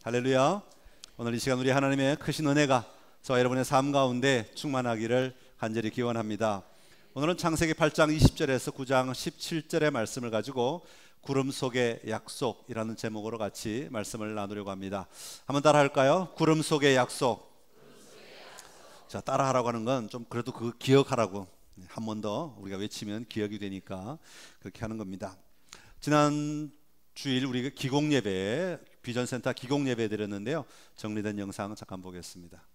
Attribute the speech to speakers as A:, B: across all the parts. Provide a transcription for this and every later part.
A: 할렐루야. 오늘 이 시간 우리 하나님의 크신 은혜가 저와 여러분의 삶 가운데 충만하기를 간절히 기원합니다. 오늘은 창세기 8장 20절에서 9장 17절의 말씀을 가지고 구름 속의 약속이라는 제목으로 같이 말씀을 나누려고 합니다. 한번 따라 할까요? 구름 속의 약속. 자, 따라 하라고 하는 건 좀 그래도 그거 기억하라고 한 번 더 우리가 외치면 기억이 되니까 그렇게 하는 겁니다. 지난 주일 우리가 기공예배, 비전센터 기공예배 드렸는데요. 정리된 영상 잠깐 보겠습니다.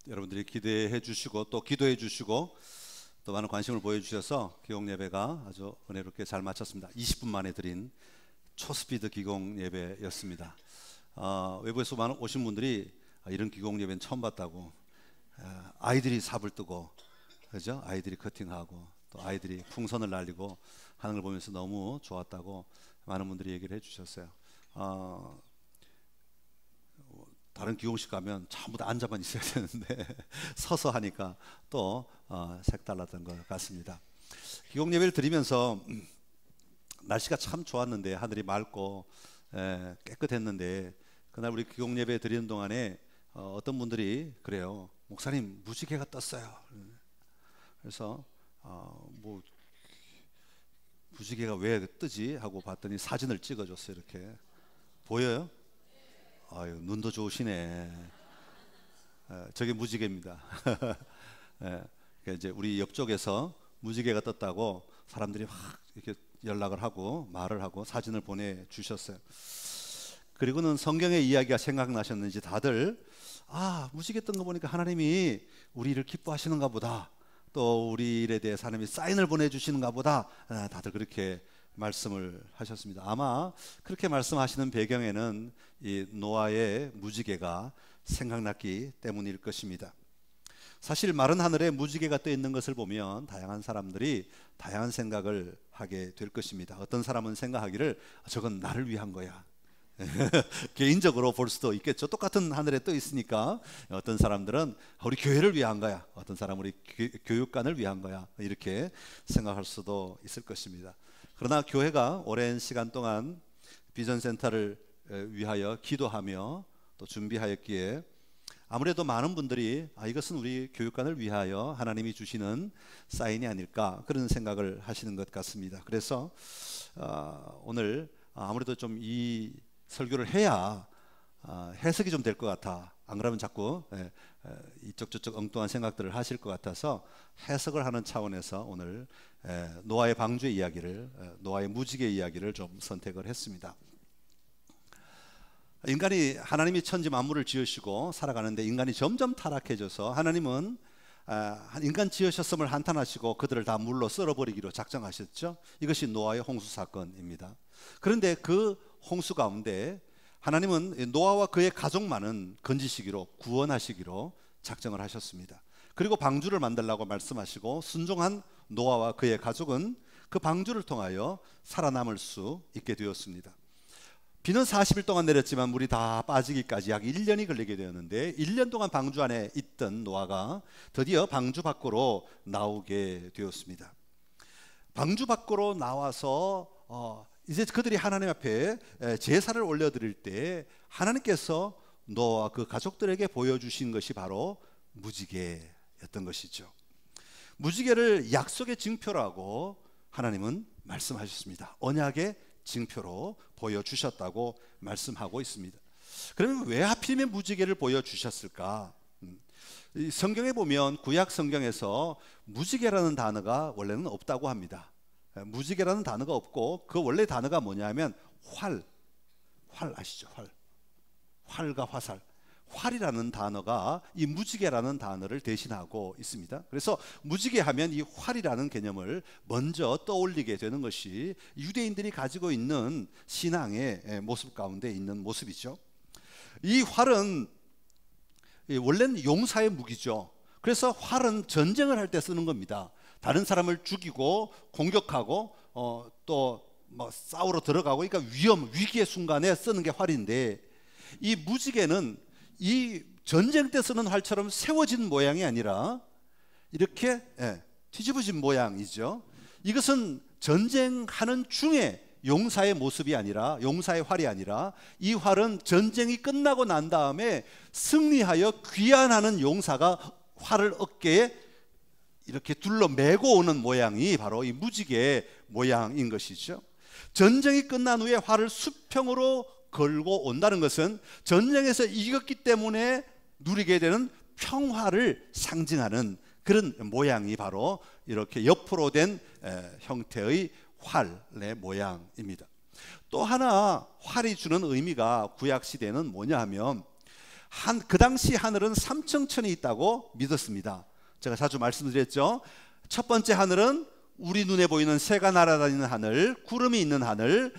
A: 여러분들이 기대해 주시고 또 기도해 주시고 또 많은 관심을 보여주셔서 기공예배가 아주 은혜롭게 잘 마쳤습니다. 20분 만에 드린 초스피드 기공예배였습니다. 외부에서 많은 오신 분들이 이런 기공예배는 처음 봤다고, 아이들이 삽을 뜨고, 그죠? 아이들이 커팅하고 또 아이들이 풍선을 날리고 하는 걸 보면서 너무 좋았다고 많은 분들이 얘기를 해주셨어요. 다른 기공식 가면 전부 다 앉아만 있어야 되는데 서서 하니까 또 색달랐던 것 같습니다. 기공예배를 드리면서 날씨가 참 좋았는데, 하늘이 맑고 깨끗했는데, 그날 우리 기공예배 드리는 동안에 어떤 분들이 그래요. 목사님, 무지개가 떴어요. 그래서 뭐 무지개가 왜 뜨지 하고 봤더니 사진을 찍어줬어요. 이렇게 보여요? 아유, 눈도 좋으시네. 저게 무지개입니다. 그러니까 이제 우리 옆쪽에서 무지개가 떴다고 사람들이 확 이렇게 연락을 하고 말을 하고 사진을 보내주셨어요. 그리고는 성경의 이야기가 생각나셨는지 다들 무지개 뜬 거 보니까 하나님이 우리 일을 기뻐하시는가 보다, 또 우리 일에 대해서 하나님이 사인을 보내주시는가 보다, 다들 그렇게 말씀을 하셨습니다. 아마 그렇게 말씀하시는 배경에는 이 노아의 무지개가 생각났기 때문일 것입니다. 사실 마른 하늘에 무지개가 떠 있는 것을 보면 다양한 사람들이 다양한 생각을 하게 될 것입니다. 어떤 사람은 생각하기를 저건 나를 위한 거야. 개인적으로 볼 수도 있겠죠. 똑같은 하늘에 떠 있으니까. 어떤 사람들은 우리 교회를 위한 거야, 어떤 사람은 우리 교육관을 위한 거야, 이렇게 생각할 수도 있을 것입니다. 그러나 교회가 오랜 시간 동안 비전센터를 위하여 기도하며 또 준비하였기에 아무래도 많은 분들이 이것은 우리 교육관을 위하여 하나님이 주시는 사인이 아닐까 그런 생각을 하시는 것 같습니다. 그래서 오늘 아무래도 좀 이 설교를 해야 해석이 좀 될 것 같아. 안 그러면 자꾸 이쪽 저쪽 엉뚱한 생각들을 하실 것 같아서 해석을 하는 차원에서 오늘 노아의 방주의 이야기를, 노아의 무지개 이야기를 좀 선택을 했습니다. 인간이, 하나님이 천지 만물을 지으시고 살아가는데 인간이 점점 타락해져서 하나님은 인간 지으셨음을 한탄하시고 그들을 다 물로 썰어버리기로 작정하셨죠. 이것이 노아의 홍수 사건입니다. 그런데 그 홍수 가운데 하나님은 노아와 그의 가족만은 건지시기로, 구원하시기로 작정을 하셨습니다. 그리고 방주를 만들라고 말씀하시고 순종한 노아와 그의 가족은 그 방주를 통하여 살아남을 수 있게 되었습니다. 비는 40일 동안 내렸지만 물이 다 빠지기까지 약 1년이 걸리게 되었는데 1년 동안 방주 안에 있던 노아가 드디어 방주 밖으로 나오게 되었습니다. 방주 밖으로 나와서 이제 그들이 하나님 앞에 제사를 올려드릴 때 하나님께서 노아와 그 가족들에게 보여주신 것이 바로 무지개였던 것이죠. 무지개를 약속의 징표라고 하나님은 말씀하셨습니다. 언약의 징표로 보여주셨다고 말씀하고 있습니다. 그러면 왜 하필이면 무지개를 보여주셨을까? 성경에 보면 구약 성경에서 무지개라는 단어가 원래는 없다고 합니다. 무지개라는 단어가 없고 그 원래 단어가 뭐냐면 활 아시죠? 활과 화살, 활이라는 단어가 이 무지개라는 단어를 대신하고 있습니다. 그래서 무지개 하면 이 활이라는 개념을 먼저 떠올리게 되는 것이 유대인들이 가지고 있는 신앙의 모습 가운데 있는 모습이죠. 이 활은 원래는 용사의 무기죠. 그래서 활은 전쟁을 할 때 쓰는 겁니다. 다른 사람을 죽이고 공격하고 또 뭐 싸우러 들어가고, 그러니까 위기의 순간에 쓰는 게 활인데, 이 무지개는 이 전쟁 때 쓰는 활처럼 세워진 모양이 아니라 이렇게 뒤집어진 모양이죠. 이것은 전쟁하는 중에 용사의 모습이 아니라, 용사의 활이 아니라, 이 활은 전쟁이 끝나고 난 다음에 승리하여 귀환하는 용사가 활을 어깨에 이렇게 둘러 메고 오는 모양이 바로 이 무지개 모양인 것이죠. 전쟁이 끝난 후에 활을 수평으로 걸고 온다는 것은 전쟁에서 이겼기 때문에 누리게 되는 평화를 상징하는 그런 모양이 바로 이렇게 옆으로 된 형태의 활의 모양입니다. 또 하나 활이 주는 의미가 구약시대는 뭐냐 하면 그 당시 하늘은 삼층천이 있다고 믿었습니다. 제가 자주 말씀드렸죠. 첫 번째 하늘은 우리 눈에 보이는 새가 날아다니는 하늘, 구름이 있는 하늘,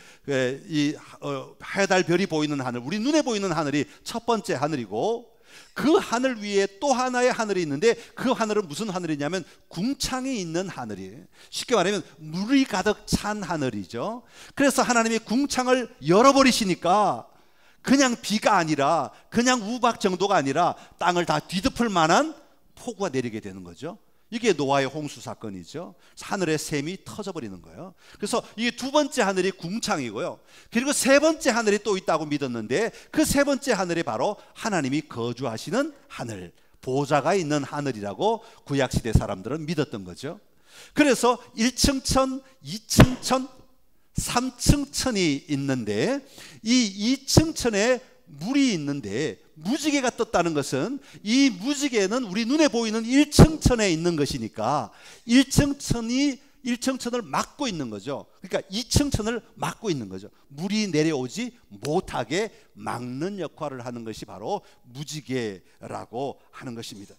A: 해달 별이 보이는 하늘, 우리 눈에 보이는 하늘이 첫 번째 하늘이고, 그 하늘 위에 또 하나의 하늘이 있는데 그 하늘은 무슨 하늘이냐면 궁창이 있는 하늘이에요. 쉽게 말하면 물이 가득 찬 하늘이죠. 그래서 하나님이 궁창을 열어버리시니까 그냥 비가 아니라, 그냥 우박 정도가 아니라 땅을 다 뒤덮을 만한 폭우가 내리게 되는 거죠. 이게 노아의 홍수 사건이죠. 하늘의 샘이 터져버리는 거예요. 그래서 이 두 번째 하늘이 궁창이고요, 그리고 세 번째 하늘이 또 있다고 믿었는데 그 세 번째 하늘이 바로 하나님이 거주하시는 하늘, 보좌가 있는 하늘이라고 구약시대 사람들은 믿었던 거죠. 그래서 1층천, 2층천, 3층천이 있는데 이 2층천에 물이 있는데 무지개가 떴다는 것은 이 무지개는 우리 눈에 보이는 1층천에 있는 것이니까 1층천을 막고 있는 거죠. 그러니까 2층천을 막고 있는 거죠. 물이 내려오지 못하게 막는 역할을 하는 것이 바로 무지개라고 하는 것입니다.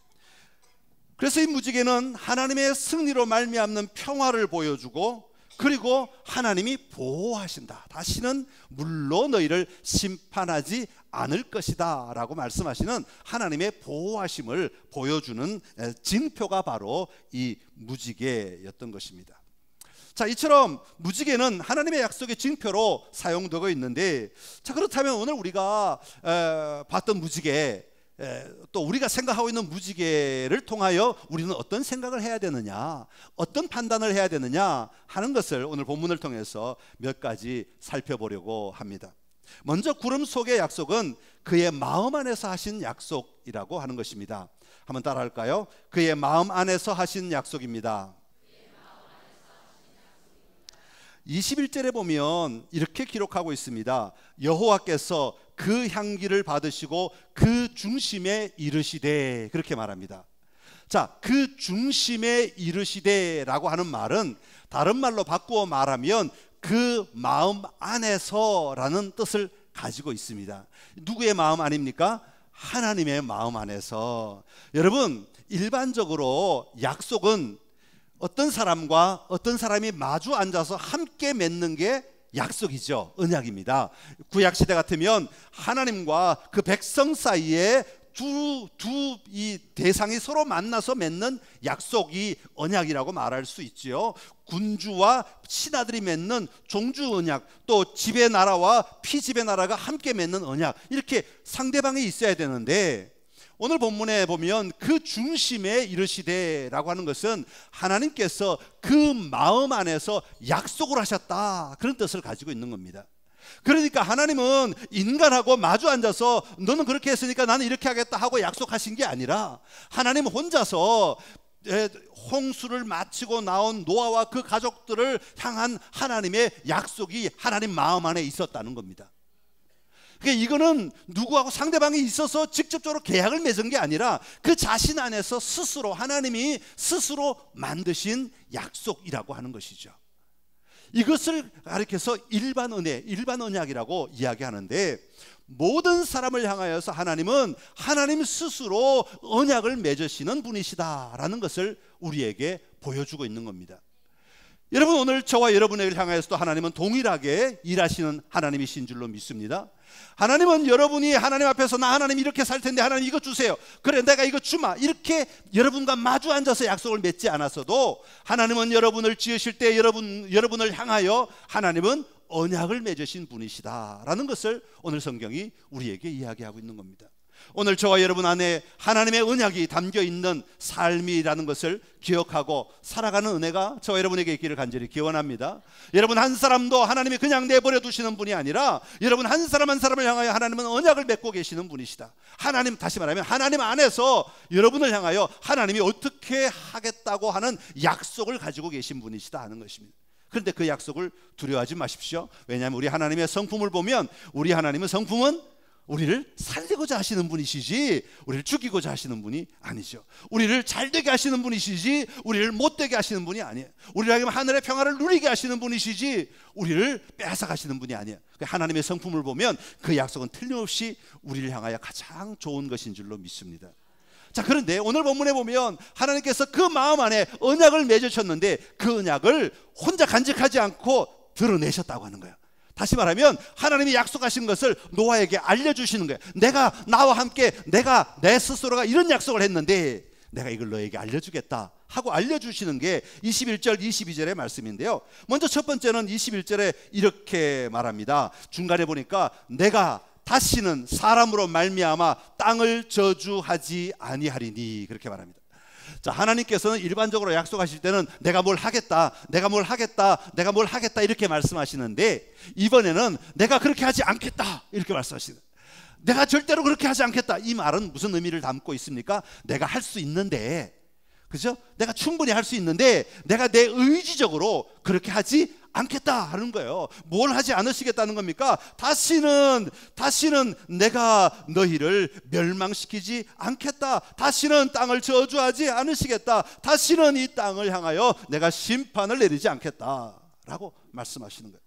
A: 그래서 이 무지개는 하나님의 승리로 말미암는 평화를 보여주고, 그리고 하나님이 보호하신다, 다시는 물로 너희를 심판하지 않을 것이다 라고 말씀하시는 하나님의 보호하심을 보여주는 징표가 바로 이 무지개였던 것입니다. 자, 이처럼 무지개는 하나님의 약속의 징표로 사용되고 있는데, 자, 그렇다면 오늘 우리가 봤던 무지개, 또 우리가 생각하고 있는 무지개를 통하여 우리는 어떤 생각을 해야 되느냐, 어떤 판단을 해야 되느냐 하는 것을 오늘 본문을 통해서 몇 가지 살펴보려고 합니다. 먼저 구름 속의 약속은 그의 마음 안에서 하신 약속이라고 하는 것입니다. 한번 따라할까요? 그의 마음 안에서 하신 약속입니다. 21절에 보면 이렇게 기록하고 있습니다. 여호와께서 그 향기를 받으시고 그 중심에 이르시되, 그렇게 말합니다. 자, 그 중심에 이르시되라고 하는 말은 다른 말로 바꾸어 말하면 그 마음 안에서라는 뜻을 가지고 있습니다. 누구의 마음 아닙니까? 하나님의 마음 안에서. 여러분, 일반적으로 약속은 어떤 사람과 어떤 사람이 마주 앉아서 함께 맺는 게 약속이죠. 언약입니다. 구약시대 같으면 하나님과 그 백성 사이에 이 대상이 서로 만나서 맺는 약속이 언약이라고 말할 수 있지요. 군주와 신하들이 맺는 종주 언약, 또 집의 나라와 피집의 나라가 함께 맺는 언약, 이렇게 상대방이 있어야 되는데, 오늘 본문에 보면 그 중심에 이르시되라고 하는 것은 하나님께서 그 마음 안에서 약속을 하셨다, 그런 뜻을 가지고 있는 겁니다. 그러니까 하나님은 인간하고 마주 앉아서 너는 그렇게 했으니까 나는 이렇게 하겠다 하고 약속하신 게 아니라, 하나님 혼자서 홍수를 마치고 나온 노아와 그 가족들을 향한 하나님의 약속이 하나님 마음 안에 있었다는 겁니다. 그러니까 이거는 누구하고 상대방이 있어서 직접적으로 계약을 맺은 게 아니라 그 자신 안에서 스스로 하나님이 스스로 만드신 약속이라고 하는 것이죠. 이것을 가리켜서 일반 은혜, 일반 언약이라고 이야기하는데, 모든 사람을 향하여서 하나님은 하나님 스스로 언약을 맺으시는 분이시다라는 것을 우리에게 보여주고 있는 겁니다. 여러분, 오늘 저와 여러분을 향하여서도 하나님은 동일하게 일하시는 하나님이신 줄로 믿습니다. 하나님은 여러분이 하나님 앞에서 나 하나님 이렇게 살 텐데 하나님 이거 주세요, 그래 내가 이거 주마, 이렇게 여러분과 마주 앉아서 약속을 맺지 않았어도 하나님은 여러분을 지으실 때 여러분을 향하여 하나님은 언약을 맺으신 분이시다라는 것을 오늘 성경이 우리에게 이야기하고 있는 겁니다. 오늘 저와 여러분 안에 하나님의 언약이 담겨 있는 삶이라는 것을 기억하고 살아가는 은혜가 저와 여러분에게 있기를 간절히 기원합니다. 여러분 한 사람도 하나님이 그냥 내버려 두시는 분이 아니라 여러분 한 사람 한 사람을 향하여 하나님은 언약을 맺고 계시는 분이시다. 하나님, 다시 말하면 하나님 안에서 여러분을 향하여 하나님이 어떻게 하겠다고 하는 약속을 가지고 계신 분이시다 하는 것입니다. 그런데 그 약속을 두려워하지 마십시오. 왜냐하면 우리 하나님의 성품을 보면, 우리 하나님의 성품은 우리를 살리고자 하시는 분이시지 우리를 죽이고자 하시는 분이 아니죠. 우리를 잘되게 하시는 분이시지 우리를 못되게 하시는 분이 아니에요. 우리를 하여금 하늘의 평화를 누리게 하시는 분이시지 우리를 빼앗아가시는 분이 아니에요. 하나님의 성품을 보면 그 약속은 틀림없이 우리를 향하여 가장 좋은 것인 줄로 믿습니다. 자, 그런데 오늘 본문에 보면 하나님께서 그 마음 안에 언약을 맺으셨는데 그 언약을 혼자 간직하지 않고 드러내셨다고 하는 거예요. 다시 말하면 하나님이 약속하신 것을 노아에게 알려주시는 거예요. 내가 나와 함께 내가 내 스스로가 이런 약속을 했는데 내가 이걸 너에게 알려주겠다 하고 알려주시는 게 21절 22절의 말씀인데요. 먼저 첫 번째는 21절에 이렇게 말합니다. 중간에 보니까 내가 다시는 사람으로 말미암아 땅을 저주하지 아니하리니, 그렇게 말합니다. 자, 하나님께서는 일반적으로 약속하실 때는 내가 뭘 하겠다, 내가 뭘 하겠다, 내가 뭘 하겠다 이렇게 말씀하시는데, 이번에는 내가 그렇게 하지 않겠다 이렇게 말씀하시는 거예요. 내가 절대로 그렇게 하지 않겠다, 이 말은 무슨 의미를 담고 있습니까? 내가 할 수 있는데, 그죠? 내가 충분히 할 수 있는데 내가 내 의지적으로 그렇게 하지 않겠다 하는 거예요. 뭘 하지 않으시겠다는 겁니까? 다시는 내가 너희를 멸망시키지 않겠다. 다시는 땅을 저주하지 않으시겠다. 다시는 이 땅을 향하여 내가 심판을 내리지 않겠다 라고 말씀하시는 거예요.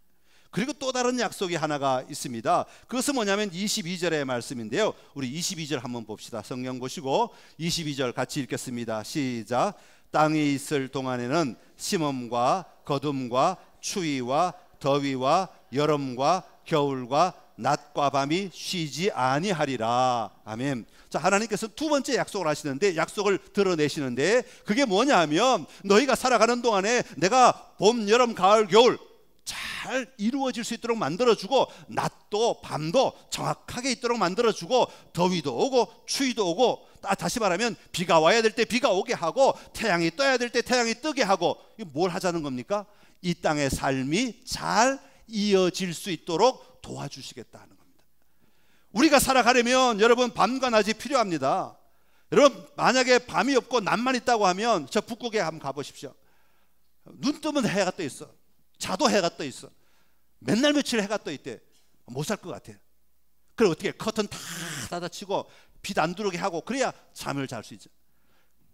A: 그리고 또 다른 약속이 하나가 있습니다. 그것은 뭐냐면 22절의 말씀인데요. 우리 22절 한번 봅시다. 성경 보시고 22절 같이 읽겠습니다. 시작. 땅에 있을 동안에는 심음과 거둠과 추위와 더위와 여름과 겨울과 낮과 밤이 쉬지 아니하리라. 아멘. 자, 하나님께서 두 번째 약속을 하시는데, 약속을 드러내시는데, 그게 뭐냐 하면 너희가 살아가는 동안에 내가 봄, 여름, 가을, 겨울 잘 이루어질 수 있도록 만들어주고, 낮도 밤도 정확하게 있도록 만들어주고, 더위도 오고 추위도 오고, 다시 말하면 비가 와야 될 때 비가 오게 하고, 태양이 떠야 될 때 태양이 뜨게 하고, 이거 뭘 하자는 겁니까? 이 땅의 삶이 잘 이어질 수 있도록 도와주시겠다는 겁니다. 우리가 살아가려면 여러분 밤과 낮이 필요합니다. 여러분 만약에 밤이 없고 낮만 있다고 하면 저 북극에 한번 가보십시오. 눈 뜨면 해가 떠 있어. 자도 해가 떠 있어. 맨날 며칠 해가 떠 있대. 못 살 것 같아요. 그럼 어떻게 커튼 다 닫아치고 빛 안 들어오게 하고 그래야 잠을 잘 수 있죠.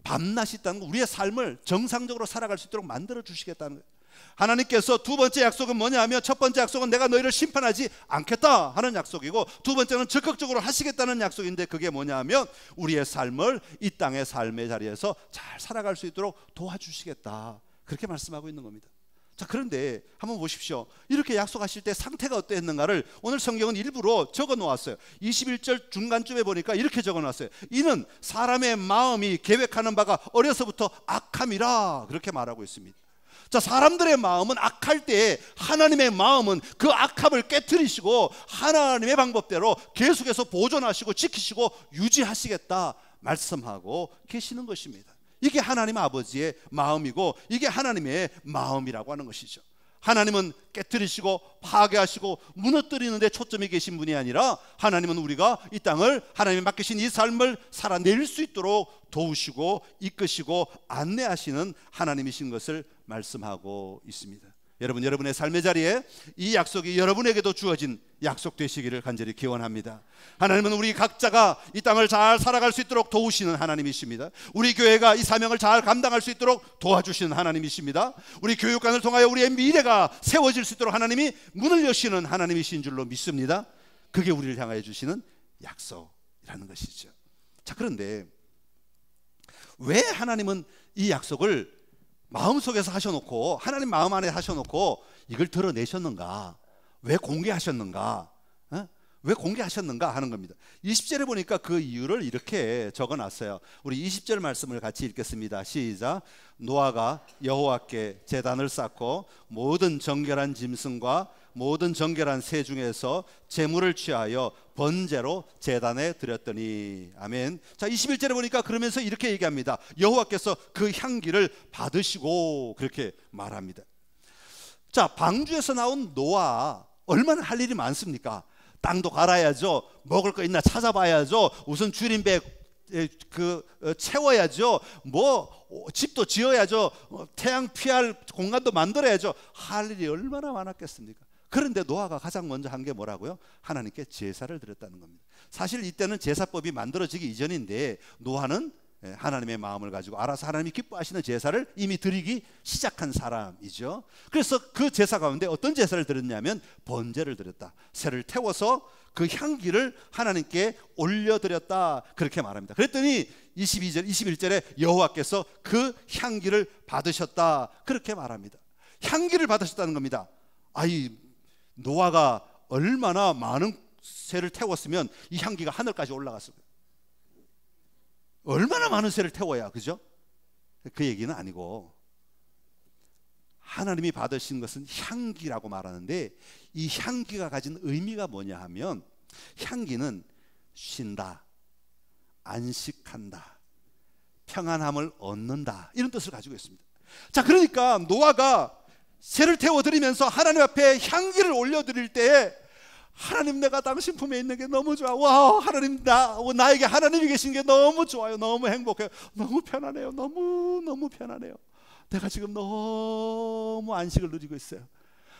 A: 밤낮이 있다는 건 우리의 삶을 정상적으로 살아갈 수 있도록 만들어 주시겠다는 거예요. 하나님께서 두 번째 약속은 뭐냐 하면, 첫 번째 약속은 내가 너희를 심판하지 않겠다 하는 약속이고, 두 번째는 적극적으로 하시겠다는 약속인데, 그게 뭐냐 하면 우리의 삶을 이 땅의 삶의 자리에서 잘 살아갈 수 있도록 도와주시겠다, 그렇게 말씀하고 있는 겁니다. 자, 그런데 한번 보십시오. 이렇게 약속하실 때 상태가 어떠했는가를 오늘 성경은 일부러 적어 놓았어요. 21절 중간쯤에 보니까 이렇게 적어 놨어요. 이는 사람의 마음이 계획하는 바가 어려서부터 악함이라, 그렇게 말하고 있습니다. 자, 사람들의 마음은 악할 때 하나님의 마음은 그 악함을 깨트리시고 하나님의 방법대로 계속해서 보존하시고 지키시고 유지하시겠다 말씀하고 계시는 것입니다. 이게 하나님 아버지의 마음이고 이게 하나님의 마음이라고 하는 것이죠. 하나님은 깨트리시고 파괴하시고 무너뜨리는 데 초점이 계신 분이 아니라, 하나님은 우리가 이 땅을, 하나님이 맡기신 이 삶을 살아낼 수 있도록 도우시고 이끄시고 안내하시는 하나님이신 것을 말씀하고 있습니다. 여러분, 여러분의 삶의 자리에 이 약속이 여러분에게도 주어진 약속 되시기를 간절히 기원합니다. 하나님은 우리 각자가 이 땅을 잘 살아갈 수 있도록 도우시는 하나님이십니다. 우리 교회가 이 사명을 잘 감당할 수 있도록 도와주시는 하나님이십니다. 우리 교육관을 통하여 우리의 미래가 세워질 수 있도록 하나님이 문을 여시는 하나님이신 줄로 믿습니다. 그게 우리를 향하여 주시는 약속이라는 것이죠. 자, 그런데 왜 하나님은 이 약속을 마음속에서 하셔놓고, 하나님 마음 안에 하셔놓고 이걸 드러내셨는가? 왜 공개하셨는가? 왜 공개하셨는가 하는 겁니다. 20절에 보니까 그 이유를 이렇게 적어놨어요. 우리 20절 말씀을 같이 읽겠습니다. 시작. 노아가 여호와께 제단을 쌓고 모든 정결한 짐승과 모든 정결한 새 중에서 제물을 취하여 번제로 제단에 드렸더니. 아멘. 자, 21절에 보니까 그러면서 이렇게 얘기합니다. 여호와께서 그 향기를 받으시고, 그렇게 말합니다. 자, 방주에서 나온 노아, 얼마나 할 일이 많습니까? 땅도 갈아야죠. 먹을 거 있나 찾아봐야죠. 우선 주린배 채워야죠. 집도 지어야죠. 태양 피할 공간도 만들어야죠. 할 일이 얼마나 많았겠습니까? 그런데 노아가 가장 먼저 한 게 뭐라고요? 하나님께 제사를 드렸다는 겁니다. 사실 이때는 제사법이 만들어지기 이전인데, 노아는 하나님의 마음을 가지고 알아서 하나님이 기뻐하시는 제사를 이미 드리기 시작한 사람이죠. 그래서 그 제사 가운데 어떤 제사를 드렸냐면 번제를 드렸다. 새를 태워서 그 향기를 하나님께 올려드렸다, 그렇게 말합니다. 그랬더니 22절, 21절에 여호와께서 그 향기를 받으셨다, 그렇게 말합니다. 향기를 받으셨다는 겁니다. 노아가 얼마나 많은 새를 태웠으면 이 향기가 하늘까지 올라갔을까요? 얼마나 많은 새를 태워야, 그죠? 그 얘기는 아니고, 하나님이 받으신 것은 향기라고 말하는데, 이 향기가 가진 의미가 뭐냐 하면, 향기는 쉰다, 안식한다, 평안함을 얻는다, 이런 뜻을 가지고 있습니다. 자, 그러니까 노아가 새를 태워드리면서 하나님 앞에 향기를 올려드릴 때에, 하나님, 내가 당신 품에 있는 게 너무 좋아. 와, 하나님, 나에게 하나님이 계신 게 너무 좋아요. 너무 행복해요. 너무 편안해요. 너무 편안해요. 내가 지금 너무 안식을 누리고 있어요.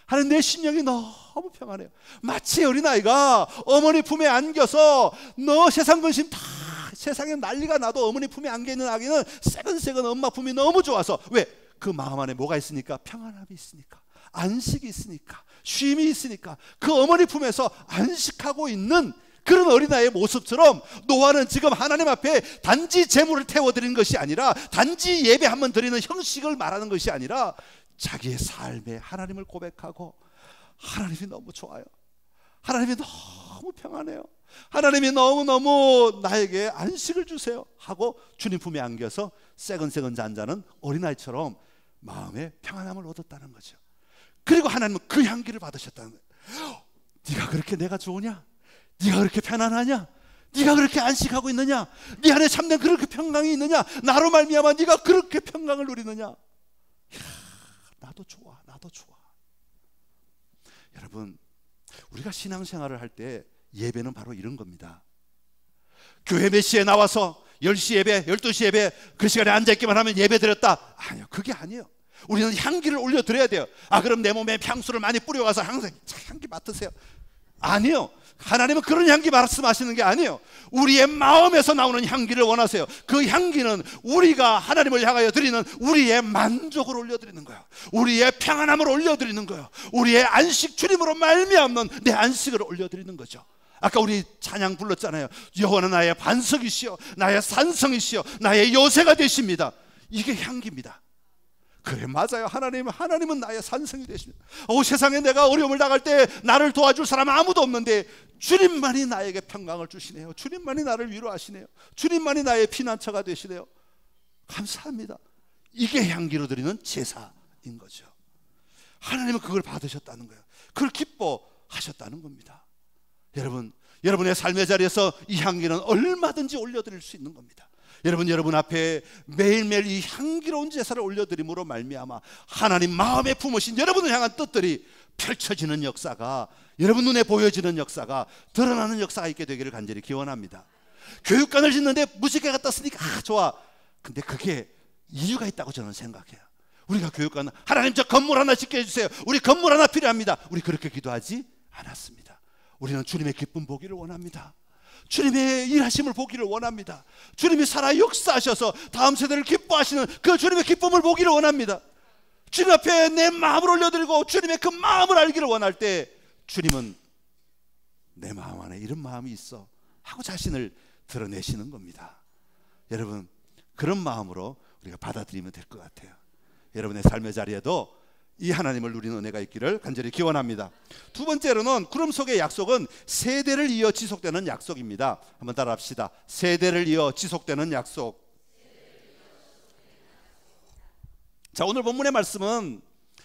A: 하나님, 내 심령이 너무 평안해요. 마치 어린아이가 어머니 품에 안겨서 세상 근심 다, 세상에 난리가 나도 어머니 품에 안겨있는 아기는 새근새근 엄마 품이 너무 좋아서. 왜? 그 마음 안에 뭐가 있으니까? 평안함이 있으니까, 안식이 있으니까, 쉼이 있으니까, 그 어머니 품에서 안식하고 있는 그런 어린아이의 모습처럼, 노아는 지금 하나님 앞에 단지 제물을 태워드리는 것이 아니라, 단지 예배 한번 드리는 형식을 말하는 것이 아니라, 자기의 삶에 하나님을 고백하고, 하나님이 너무 좋아요, 하나님이 너무 평안해요, 하나님이 너무너무 나에게 안식을 주세요 하고 주님 품에 안겨서 새근새근 잔자는 어린아이처럼 마음에 평안함을 얻었다는 거죠. 그리고 하나님은 그 향기를 받으셨다는 거예요. 네가 그렇게 내가 좋으냐? 네가 그렇게 편안하냐? 네가 그렇게 안식하고 있느냐? 네 안에 참된 그렇게 평강이 있느냐? 나로 말미암아 네가 그렇게 평강을 누리느냐? 이야, 나도 좋아, 나도 좋아. 여러분, 우리가 신앙생활을 할 때 예배는 바로 이런 겁니다. 교회 몇 시에 나와서 10시 예배, 12시 예배 그 시간에 앉아있기만 하면 예배 드렸다. 아니요, 그게 아니에요. 우리는 향기를 올려드려야 돼요. 그럼 내 몸에 향수를 많이 뿌려가서 항상 향기 맡으세요. 아니요, 하나님은 그런 향기 말씀하시는 게 아니에요. 우리의 마음에서 나오는 향기를 원하세요. 그 향기는 우리가 하나님을 향하여 드리는 우리의 만족을 올려드리는 거예요. 우리의 평안함을 올려드리는 거예요. 우리의 안식, 주님으로 말미암는 내 안식을 올려드리는 거죠. 아까 우리 찬양 불렀잖아요. 여호와는 나의 반석이시여 나의 산성이시여 나의 요새가 되십니다. 이게 향기입니다. 그래, 맞아요. 하나님은 나의 산성이 되십니다. 세상에 내가 어려움을 당할 때 나를 도와줄 사람은 아무도 없는데 주님만이 나에게 평강을 주시네요. 주님만이 나를 위로하시네요. 주님만이 나의 피난처가 되시네요. 감사합니다. 이게 향기로 드리는 제사인 거죠. 하나님은 그걸 받으셨다는 거예요. 그걸 기뻐하셨다는 겁니다. 여러분의 삶의 자리에서 이 향기는 얼마든지 올려드릴 수 있는 겁니다. 여러분 앞에 매일매일 이 향기로운 제사를 올려드림으로 말미암아 하나님 마음에 품으신 여러분을 향한 뜻들이 펼쳐지는 역사가, 여러분 눈에 보여지는 역사가, 드러나는 역사가 있게 되기를 간절히 기원합니다. 교육관을 짓는데 무지개가 떴으니까 좋아. 근데 그게 이유가 있다고 저는 생각해요. 우리가 교육관, 하나님 저 건물 하나 짓게 해주세요, 우리 건물 하나 필요합니다, 우리 그렇게 기도하지 않았습니다. 우리는 주님의 기쁨 보기를 원합니다. 주님의 일하심을 보기를 원합니다. 주님이 살아 역사하셔서 다음 세대를 기뻐하시는 그 주님의 기쁨을 보기를 원합니다. 주님 앞에 내 마음을 올려드리고 주님의 그 마음을 알기를 원할 때 주님은 내 마음 안에 이런 마음이 있어 하고 자신을 드러내시는 겁니다. 여러분, 그런 마음으로 우리가 받아들이면 될 것 같아요. 여러분의 삶의 자리에도 이 하나님을 누리는 은혜가 있기를 간절히 기원합니다. 두 번째로는 구름 속의 약속은 세대를 이어 지속되는 약속입니다. 한번 따라합시다. 세대를 이어 지속되는 약속. 자, 오늘 본문의 말씀은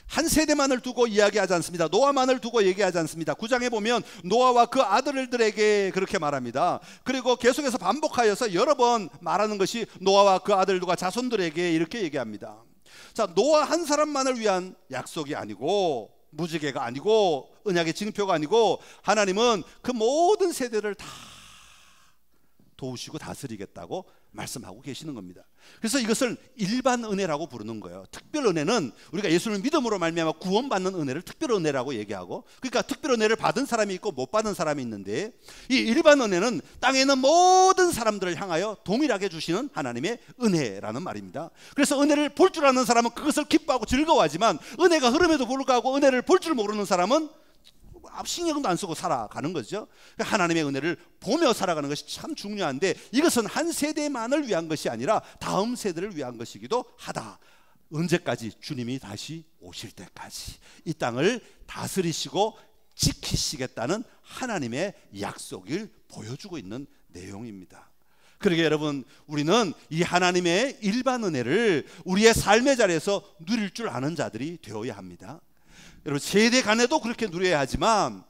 A: 한 세대만을 두고 이야기하지 않습니다. 노아만을 두고 얘기하지 않습니다. 9장에 보면 노아와 그 아들들에게 그렇게 말합니다. 그리고 계속해서 반복하여서 여러 번 말하는 것이 노아와 그 아들들과 자손들에게 이렇게 얘기합니다. 자, 노아 한 사람만을 위한 약속이 아니고, 무지개가 아니고, 언약의 징표가 아니고, 하나님은 그 모든 세대를 다 도우시고 다스리겠다고 말씀하고 계시는 겁니다. 그래서 이것을 일반 은혜라고 부르는 거예요. 특별 은혜는 우리가 예수를 믿음으로 말미암아 구원받는 은혜를 특별 은혜라고 얘기하고, 그러니까 특별 은혜를 받은 사람이 있고 못 받은 사람이 있는데, 이 일반 은혜는 땅에 있는 모든 사람들을 향하여 동일하게 주시는 하나님의 은혜라는 말입니다. 그래서 은혜를 볼 줄 아는 사람은 그것을 기뻐하고 즐거워하지만, 은혜가 흐름에도 불구하고 은혜를 볼 줄 모르는 사람은 신경도 안 쓰고 살아가는 거죠. 하나님의 은혜를 보며 살아가는 것이 참 중요한데, 이것은 한 세대만을 위한 것이 아니라 다음 세대를 위한 것이기도 하다. 언제까지? 주님이 다시 오실 때까지 이 땅을 다스리시고 지키시겠다는 하나님의 약속을 보여주고 있는 내용입니다. 그러게 여러분, 우리는 이 하나님의 일반 은혜를 우리의 삶의 자리에서 누릴 줄 아는 자들이 되어야 합니다. 여러분, 세대 간에도 그렇게 누려야 하지만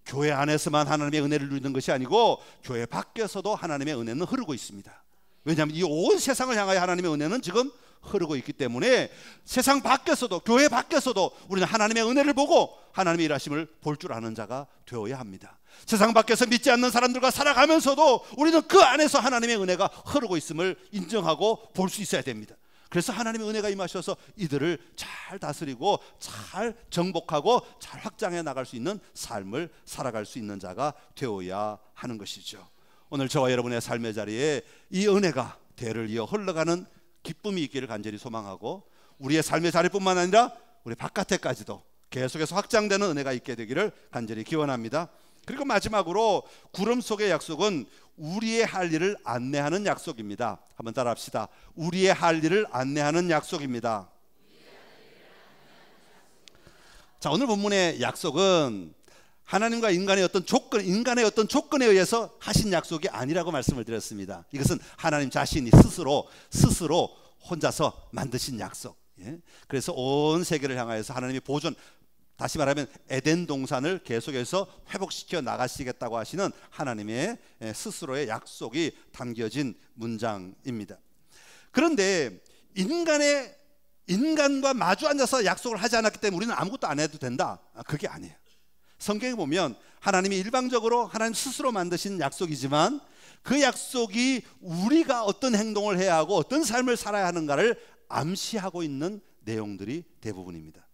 A: 교회 안에서만 하나님의 은혜를 누리는 것이 아니고 교회 밖에서도 하나님의 은혜는 흐르고 있습니다. 왜냐하면 이 온 세상을 향하여 하나님의 은혜는 지금 흐르고 있기 때문에 세상 밖에서도, 교회 밖에서도 우리는 하나님의 은혜를 보고 하나님의 일하심을 볼 줄 아는 자가 되어야 합니다. 세상 밖에서 믿지 않는 사람들과 살아가면서도 우리는 그 안에서 하나님의 은혜가 흐르고 있음을 인정하고 볼 수 있어야 됩니다. 그래서 하나님의 은혜가 임하셔서 이들을 잘 다스리고 잘 정복하고 잘 확장해 나갈 수 있는 삶을 살아갈 수 있는 자가 되어야 하는 것이죠. 오늘 저와 여러분의 삶의 자리에 이 은혜가 대를 이어 흘러가는 기쁨이 있기를 간절히 소망하고, 우리의 삶의 자리뿐만 아니라 우리 바깥에까지도 계속해서 확장되는 은혜가 있게 되기를 간절히 기원합니다. 그리고 마지막으로 구름 속의 약속은 우리의 할 일을 안내하는 약속입니다. 한번 따라합시다. 우리의 할 일을 안내하는 약속입니다. 자, 오늘 본문의 약속은 하나님과 인간의 어떤 조건에 의해서 하신 약속이 아니라고 말씀을 드렸습니다. 이것은 하나님 자신이 스스로 혼자서 만드신 약속. 그래서 온 세계를 향하여서 하나님이 다시 말하면 에덴 동산을 계속해서 회복시켜 나가시겠다고 하시는 하나님의 스스로의 약속이 담겨진 문장입니다. 그런데 인간과 마주 앉아서 약속을 하지 않았기 때문에 우리는 아무것도 안 해도 된다. 그게 아니에요. 성경에 보면 하나님이 일방적으로 하나님 스스로 만드신 약속이지만 그 약속이 우리가 어떤 행동을 해야 하고 어떤 삶을 살아야 하는가를 암시하고 있는 내용들이 대부분입니다.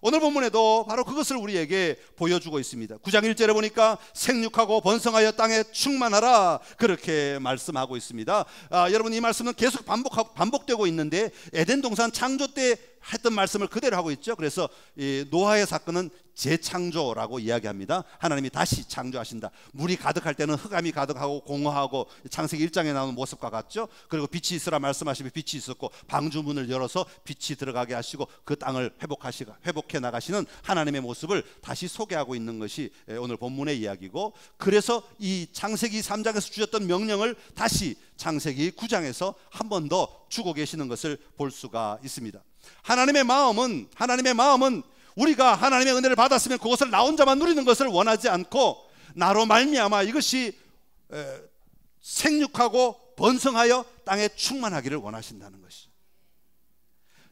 A: 오늘 본문에도 바로 그것을 우리에게 보여주고 있습니다. 9장 1절에 보니까 생육하고 번성하여 땅에 충만하라 그렇게 말씀하고 있습니다. 여러분, 이 말씀은 계속 반복되고 있는데 에덴 동산 창조 때 했던 말씀을 그대로 하고 있죠. 그래서 이 노아의 사건은 재창조라고 이야기합니다. 하나님이 다시 창조하신다. 물이 가득할 때는 흑암이 가득하고 공허하고 창세기 1장에 나오는 모습과 같죠. 그리고 빛이 있으라 말씀하시면 빛이 있었고 방주문을 열어서 빛이 들어가게 하시고 그 땅을 회복해 나가시는 하나님의 모습을 다시 소개하고 있는 것이 오늘 본문의 이야기고, 그래서 이 창세기 3장에서 주셨던 명령을 다시 창세기 9장에서 한 번 더 주고 계시는 것을 볼 수가 있습니다. 하나님의 마음은 우리가 하나님의 은혜를 받았으면 그것을 나 혼자만 누리는 것을 원하지 않고 나로 말미암아 이것이 생육하고 번성하여 땅에 충만하기를 원하신다는 것이죠.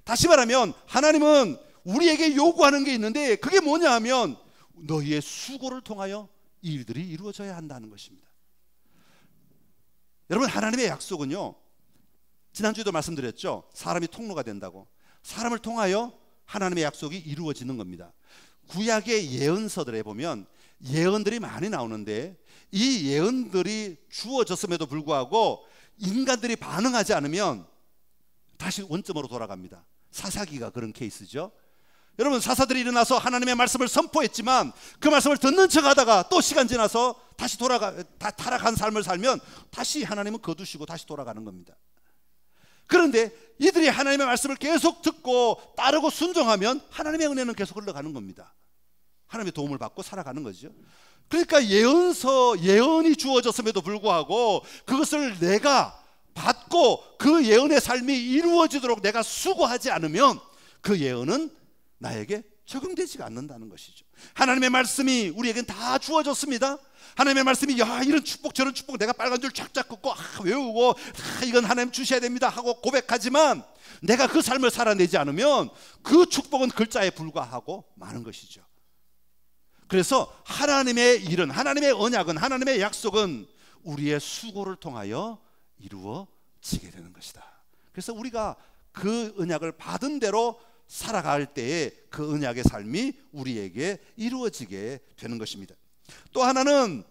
A: 다시 말하면 하나님은 우리에게 요구하는 게 있는데 그게 뭐냐 하면 너희의 수고를 통하여 이 일들이 이루어져야 한다는 것입니다. 여러분, 하나님의 약속은요, 지난주에도 말씀드렸죠. 사람이 통로가 된다고. 사람을 통하여 하나님의 약속이 이루어지는 겁니다. 구약의 예언서들에 보면 예언들이 많이 나오는데 이 예언들이 주어졌음에도 불구하고 인간들이 반응하지 않으면 다시 원점으로 돌아갑니다. 사사기가 그런 케이스죠. 여러분, 사사들이 일어나서 하나님의 말씀을 선포했지만 그 말씀을 듣는 척 하다가 또 시간 지나서 다시 타락한 삶을 살면 다시 하나님은 거두시고 다시 돌아가는 겁니다. 그런데 이들이 하나님의 말씀을 계속 듣고 따르고 순종하면 하나님의 은혜는 계속 흘러가는 겁니다. 하나님의 도움을 받고 살아가는 거죠. 그러니까 예언이 주어졌음에도 불구하고 그것을 내가 받고 그 예언의 삶이 이루어지도록 내가 수고하지 않으면 그 예언은 나에게 적용되지가 않는다는 것이죠. 하나님의 말씀이 우리에겐 다 주어졌습니다. 하나님의 말씀이 이런 축복 저런 축복 내가 빨간 줄 쫙쫙 긋고 외우고 이건 하나님 주셔야 됩니다 하고 고백하지만 내가 그 삶을 살아내지 않으면 그 축복은 글자에 불과하고 많은 것이죠. 그래서 하나님의 일은, 하나님의 언약은, 하나님의 약속은 우리의 수고를 통하여 이루어지게 되는 것이다. 그래서 우리가 그 언약을 받은 대로 살아갈 때에 그 언약의 삶이 우리에게 이루어지게 되는 것입니다. 또 하나는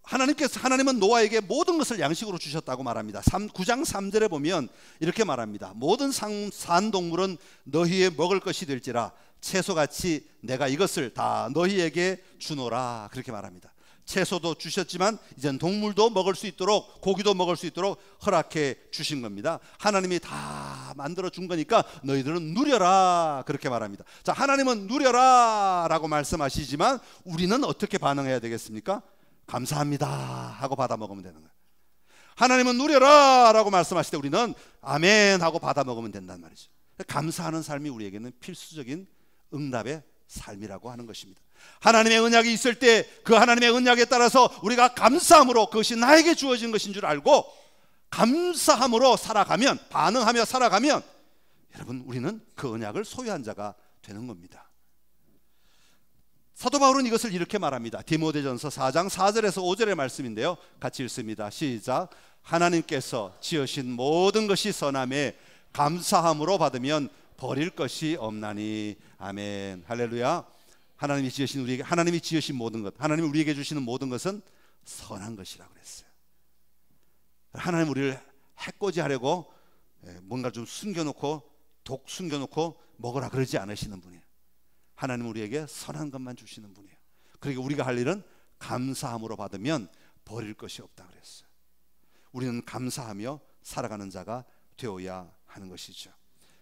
A: 하나님은 노아에게 모든 것을 양식으로 주셨다고 말합니다. 9장 3절에 보면 이렇게 말합니다. 모든 산동물은 너희의 먹을 것이 될지라 채소같이 내가 이것을 다 너희에게 주노라 그렇게 말합니다. 채소도 주셨지만 이젠 동물도 먹을 수 있도록, 고기도 먹을 수 있도록 허락해 주신 겁니다. 하나님이 다 만들어 준 거니까 너희들은 누려라 그렇게 말합니다. 자, 하나님은 누려라 라고 말씀하시지만 우리는 어떻게 반응해야 되겠습니까? 감사합니다 하고 받아 먹으면 되는 거예요. 하나님은 누려라 라고 말씀하실 때 우리는 아멘 하고 받아 먹으면 된단 말이죠. 감사하는 삶이 우리에게는 필수적인 응답의 삶이라고 하는 것입니다. 하나님의 언약이 있을 때 그 하나님의 언약에 따라서 우리가 감사함으로 그것이 나에게 주어진 것인 줄 알고 감사함으로 살아가면, 반응하며 살아가면 여러분, 우리는 그 언약을 소유한 자가 되는 겁니다. 사도 바울은 이것을 이렇게 말합니다. 디모데전서 4장 4절에서 5절의 말씀인데요, 같이 읽습니다. 시작. 하나님께서 지으신 모든 것이 선함에 감사함으로 받으면 버릴 것이 없나니. 아멘. 할렐루야. 하나님이 지으신 모든 것, 하나님이 우리에게 주시는 모든 것은 선한 것이라고 그랬어요. 하나님 우리를 해코지하려고 뭔가 좀 숨겨놓고 독 숨겨놓고 먹으라 그러지 않으시는 분이에요. 하나님 우리에게 선한 것만 주시는 분이에요. 그러니까 우리가 할 일은 감사함으로 받으면 버릴 것이 없다 그랬어요. 우리는 감사하며 살아가는 자가 되어야 하는 것이죠.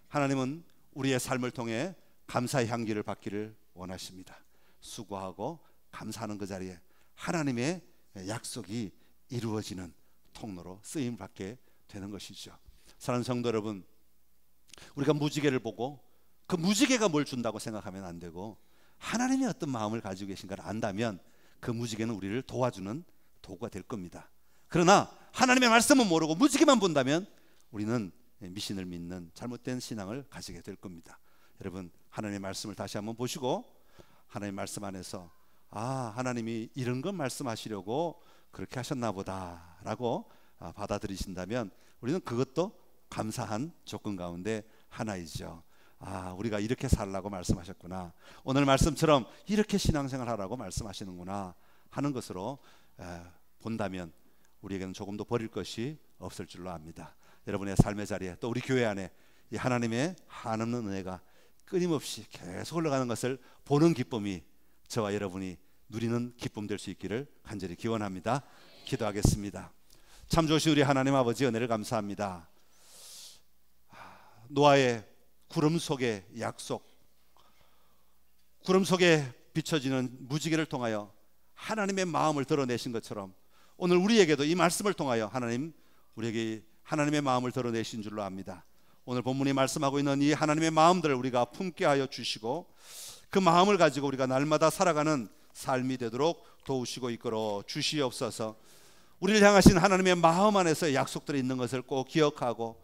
A: 하나님은 우리의 삶을 통해 감사의 향기를 받기를 원하십니다. 수고하고 감사하는 그 자리에 하나님의 약속이 이루어지는 통로로 쓰임 받게 되는 것이죠. 사랑하는 성도 여러분, 우리가 무지개를 보고 그 무지개가 뭘 준다고 생각하면 안 되고 하나님이 어떤 마음을 가지고 계신가를 안다면 그 무지개는 우리를 도와주는 도구가 될 겁니다. 그러나 하나님의 말씀은 모르고 무지개만 본다면 우리는 미신을 믿는 잘못된 신앙을 가지게 될 겁니다. 여러분, 하나님의 말씀을 다시 한번 보시고 하나님 말씀 안에서 하나님이 이런 것 말씀하시려고 그렇게 하셨나 보다라고 받아들이신다면 우리는 그것도 감사한 조건 가운데 하나이죠. 우리가 이렇게 살라고 말씀하셨구나, 오늘 말씀처럼 이렇게 신앙생활 하라고 말씀하시는구나 하는 것으로 본다면 우리에게는 조금도 버릴 것이 없을 줄로 압니다. 여러분의 삶의 자리에, 또 우리 교회 안에 이 하나님의 한없는 은혜가 끊임없이 계속 흘러가는 것을 보는 기쁨이 저와 여러분이 누리는 기쁨 될 수 있기를 간절히 기원합니다. 기도하겠습니다. 참 좋으신 우리 하나님 아버지, 은혜를 감사합니다. 노아의 구름 속의 약속, 구름 속에 비춰지는 무지개를 통하여 하나님의 마음을 드러내신 것처럼 오늘 우리에게도 이 말씀을 통하여 하나님, 우리에게 하나님의 마음을 드러내신 줄로 압니다. 오늘 본문이 말씀하고 있는 이 하나님의 마음들을 우리가 품게 하여 주시고 그 마음을 가지고 우리가 날마다 살아가는 삶이 되도록 도우시고 이끌어 주시옵소서. 우리를 향하신 하나님의 마음 안에서 약속들이 있는 것을 꼭 기억하고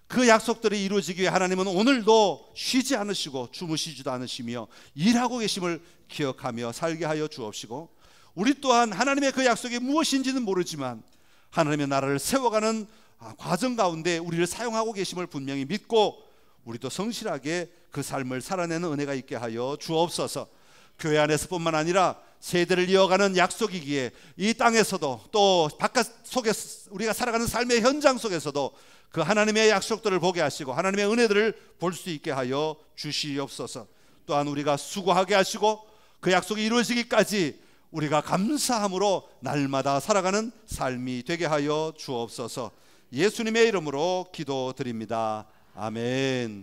A: 그 약속들이 이루어지기 위해 하나님은 오늘도 쉬지 않으시고 주무시지도 않으시며 일하고 계심을 기억하며 살게 하여 주옵시고, 우리 또한 하나님의 그 약속이 무엇인지는 모르지만 하나님의 나라를 세워가는 과정 가운데 우리를 사용하고 계심을 분명히 믿고 우리도 성실하게 그 삶을 살아내는 은혜가 있게 하여 주옵소서. 교회 안에서뿐만 아니라 세대를 이어가는 약속이기에 이 땅에서도 또 바깥 속에 우리가 살아가는 삶의 현장 속에서도 그 하나님의 약속들을 보게 하시고 하나님의 은혜들을 볼 수 있게 하여 주시옵소서. 또한 우리가 수고하게 하시고 그 약속이 이루어지기까지 우리가 감사함으로 날마다 살아가는 삶이 되게 하여 주옵소서. 예수님의 이름으로 기도드립니다. 아멘.